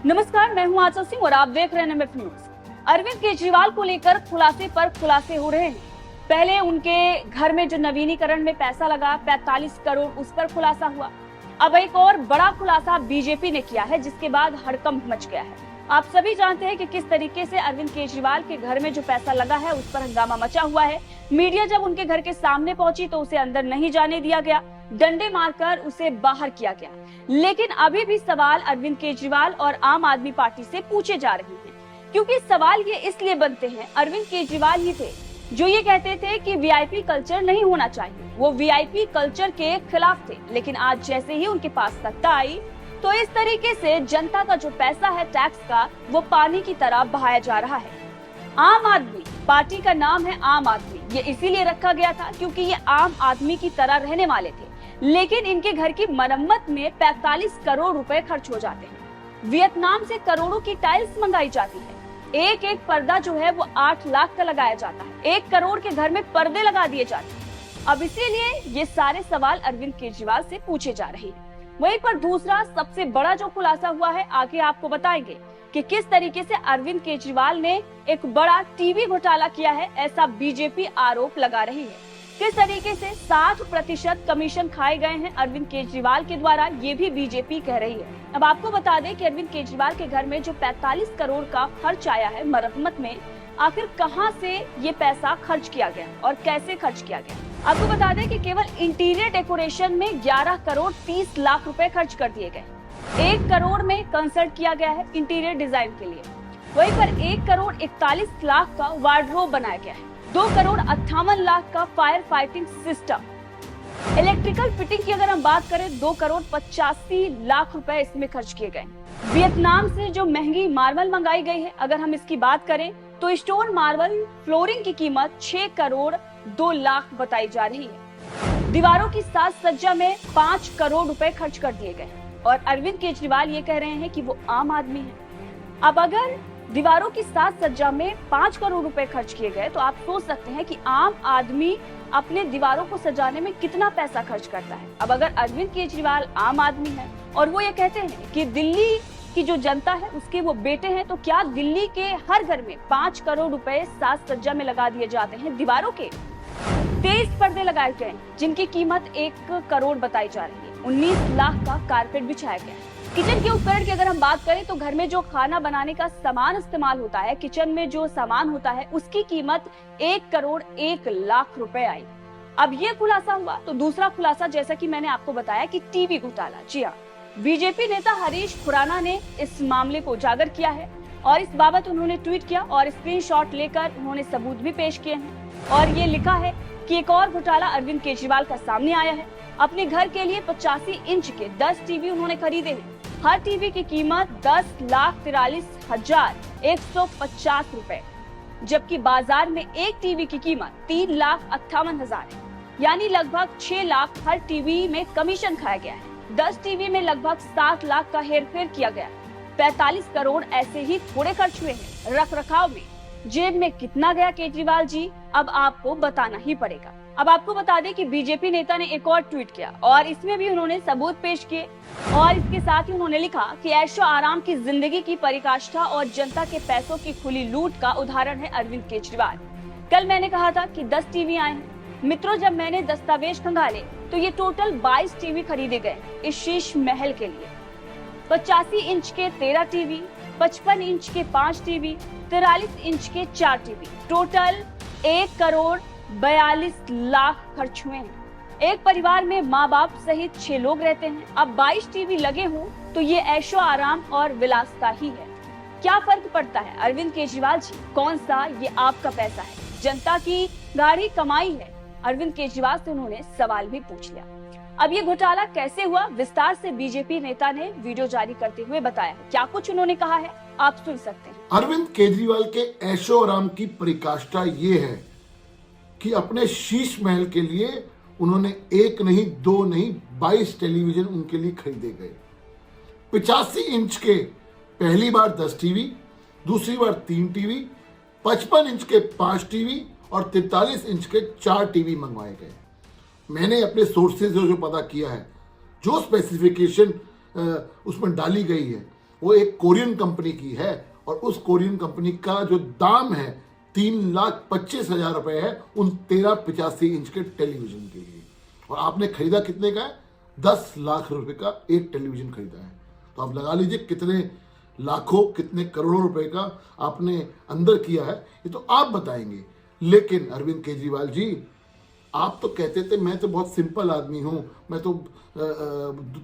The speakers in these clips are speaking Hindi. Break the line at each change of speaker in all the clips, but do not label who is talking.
नमस्कार, मैं हूं आंचल सिंह और आप देख रहे हैं NMF न्यूज। अरविंद केजरीवाल को लेकर खुलासे पर खुलासे हो रहे हैं। पहले उनके घर में जो नवीनीकरण में पैसा लगा 45 करोड़, उस पर खुलासा हुआ। अब एक और बड़ा खुलासा बीजेपी ने किया है, जिसके बाद हड़कंप मच गया है। आप सभी जानते हैं कि किस तरीके से अरविंद केजरीवाल के घर में जो पैसा लगा है उस पर हंगामा मचा हुआ है। मीडिया जब उनके घर के सामने पहुंची तो उसे अंदर नहीं जाने दिया गया, डंडे मारकर उसे बाहर किया गया। लेकिन अभी भी सवाल अरविंद केजरीवाल और आम आदमी पार्टी से पूछे जा रहे हैं, क्योंकि सवाल ये इसलिए बनते हैं, अरविंद केजरीवाल ही थे जो ये कहते थे कि वीआईपी कल्चर नहीं होना चाहिए। वो वीआईपी कल्चर के खिलाफ थे, लेकिन आज जैसे ही उनके पास सत्ता आई तो इस तरीके से जनता का जो पैसा है टैक्स का, वो पानी की तरह बहाया जा रहा है। आम आदमी पार्टी का नाम है आम आदमी, ये इसीलिए रखा गया था क्योंकि ये आम आदमी की तरह रहने वाले थे। लेकिन इनके घर की मरम्मत में 45 करोड़ रुपए खर्च हो जाते हैं। वियतनाम से करोड़ों की टाइल्स मंगाई जाती है। एक एक पर्दा जो है वो 8 लाख का लगाया जाता है। 1 करोड़ के घर में पर्दे लगा दिए जाते हैं। अब इसीलिए ये सारे सवाल अरविंद केजरीवाल से पूछे जा रहे हैं। वहीं पर दूसरा सबसे बड़ा जो खुलासा हुआ है, आगे आपको बताएंगे कि किस तरीके से अरविंद केजरीवाल ने एक बड़ा टीवी घोटाला किया है, ऐसा बीजेपी आरोप लगा रही है। किस तरीके से 60% कमीशन खाए गए हैं अरविंद केजरीवाल के द्वारा, ये भी बीजेपी कह रही है। अब आपको बता दें कि अरविंद केजरीवाल के घर में जो 45 करोड़ का खर्च आया है मरम्मत में, आखिर कहां से ये पैसा खर्च किया गया और कैसे खर्च किया गया। आपको बता दें कि केवल इंटीरियर डेकोरेशन में 11 करोड़ 30 लाख रुपए खर्च कर दिए गए। 1 करोड़ में कंसल्ट किया गया है इंटीरियर डिजाइन के लिए। वहीं पर 1 करोड़ 41 लाख का वार्डरोब बनाया गया है। 2 करोड़ 58 लाख का fire fighting system. Electrical fitting की अगर हम बात करें, 2 करोड़ 85 लाख रुपए इसमें खर्च किए गए। वियतनाम से जो महंगी मार्बल मंगाई गई है, अगर हम इसकी बात करें तो स्टोन मार्बल फ्लोरिंग की कीमत 6 करोड़ 2 लाख बताई जा रही है। दीवारों की साज सज्जा में 5 करोड़ रुपए खर्च कर दिए गए और अरविंद केजरीवाल ये कह रहे हैं कि वो आम आदमी है। अब अगर दीवारों की साज सज्जा में 5 करोड़ रुपए खर्च किए गए तो आप सोच सकते हैं कि आम आदमी अपने दीवारों को सजाने में कितना पैसा खर्च करता है। अब अगर अरविंद केजरीवाल आम आदमी है और वो ये कहते हैं कि दिल्ली की जो जनता है उसके वो बेटे हैं, तो क्या दिल्ली के हर घर में 5 करोड़ रुपए साज सज्जा में लगा दिए जाते हैं दीवारों के। 23 पर्दे लगाए गए जिनकी कीमत 1 करोड़ बताई जा रही है। 19 लाख का कारपेट बिछाया गया है। किचन के उपकरण की अगर हम बात करें तो घर में जो खाना बनाने का सामान इस्तेमाल होता है, किचन में जो सामान होता है, उसकी कीमत 1 करोड़ 1 लाख रुपए आई। अब ये खुलासा हुआ तो दूसरा खुलासा, जैसा कि मैंने आपको बताया कि टीवी घोटाला। जी हाँ, बीजेपी नेता हरीश खुराना ने इस मामले को उजागर किया है और इस बाबत उन्होंने ट्वीट किया और स्क्रीनशॉट लेकर उन्होंने सबूत भी पेश किए हैं और ये लिखा है कि एक और घोटाला अरविंद केजरीवाल का सामने आया है। अपने घर के लिए 85 इंच के 10 टीवी उन्होंने खरीदे हैं। हर टीवी की कीमत 10,43,150 रुपए, जबकि बाजार में एक टीवी की कीमत 3,58,000 है, यानी लगभग 6 लाख हर टीवी में कमीशन खाया गया है। 10 टीवी में लगभग 7 लाख का हेरफेर किया गया। 45 करोड़ ऐसे ही थोड़े खर्च हुए हैं रख रखाव में। जेब में कितना गया केजरीवाल जी, अब आपको बताना ही पड़ेगा। अब आपको बता दें कि बीजेपी नेता ने एक और ट्वीट किया और इसमें भी उन्होंने सबूत पेश किए और इसके साथ ही उन्होंने लिखा कि ऐशो आराम की जिंदगी की पराकाष्ठा और जनता के पैसों की खुली लूट का उदाहरण है अरविंद केजरीवाल। कल मैंने कहा था कि 10 टीवी आए हैं। मित्रों, जब मैंने दस्तावेज खंगाले तो ये टोटल 22 टीवी खरीदे गए इस शीश महल के लिए। 85 इंच के 13 टीवी, 55 इंच के 5 टीवी, 43 इंच के 4 टीवी, टोटल 1 करोड़ 42 लाख खर्च हुए हैं। एक परिवार में माँ बाप सहित 6 लोग रहते हैं। अब 22 टीवी लगे हों तो ये ऐशो आराम और विलासता ही है। क्या फर्क पड़ता है अरविंद केजरीवाल जी, कौन सा ये आपका पैसा है, जनता की गाढ़ी कमाई है। अरविंद केजरीवाल से उन्होंने सवाल भी पूछ लिया। अब ये घोटाला कैसे हुआ, विस्तार से बीजेपी नेता ने वीडियो जारी करते हुए बताया है। क्या कुछ उन्होंने कहा है, आप सुन सकते हैं।
अरविंद केजरीवाल के ऐशो आराम की पराकाष्ठा ये है कि अपने शीश महल के लिए उन्होंने 1 नहीं 2 नहीं 22 टेलीविजन उनके लिए खरीदे गए। 85 इंच के पहली बार 10 टीवी, दूसरी बार 3 टीवी, 55 इंच के 5 टीवी और 43 इंच के 4 टीवी मंगवाए गए। मैंने अपने सोर्सेज से जो पता किया है, जो स्पेसिफिकेशन उसमें डाली गई है, वो एक कोरियन कंपनी की है और उस कोरियन कंपनी का जो दाम है 3,25,000 रुपए है उन 1385 इंच के टेलीविजन के लिए। और आपने खरीदा कितने का है? 10 लाख रुपए का एक टेलीविजन खरीदा है। तो आप लगा लीजिए कितने लाखों कितने करोड़ों रुपए का आपने अंदर किया है, ये तो आप बताएंगे। लेकिन अरविंद केजरीवाल जी, आप तो कहते थे मैं तो बहुत सिंपल आदमी हूं, मैं तो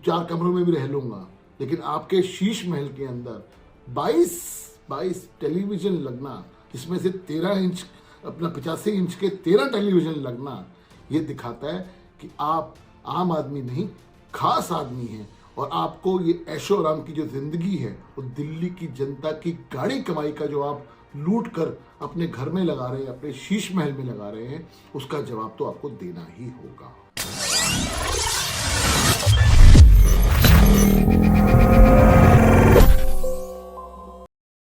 4 कमरों में भी रह लूंगा, लेकिन आपके शीश महल के अंदर 22 टेलीविजन लगना, इसमें से 13 इंच अपना 85 इंच के 13 टेलीविजन लगना, ये दिखाता है कि आप आम आदमी नहीं खास आदमी हैं। और आपको ये ऐशो आराम की जो जिंदगी है, वो दिल्ली की जनता की गाड़ी कमाई का जो आप लूट कर अपने घर में लगा रहे हैं, अपने शीश महल में लगा रहे हैं, उसका जवाब तो आपको देना ही होगा।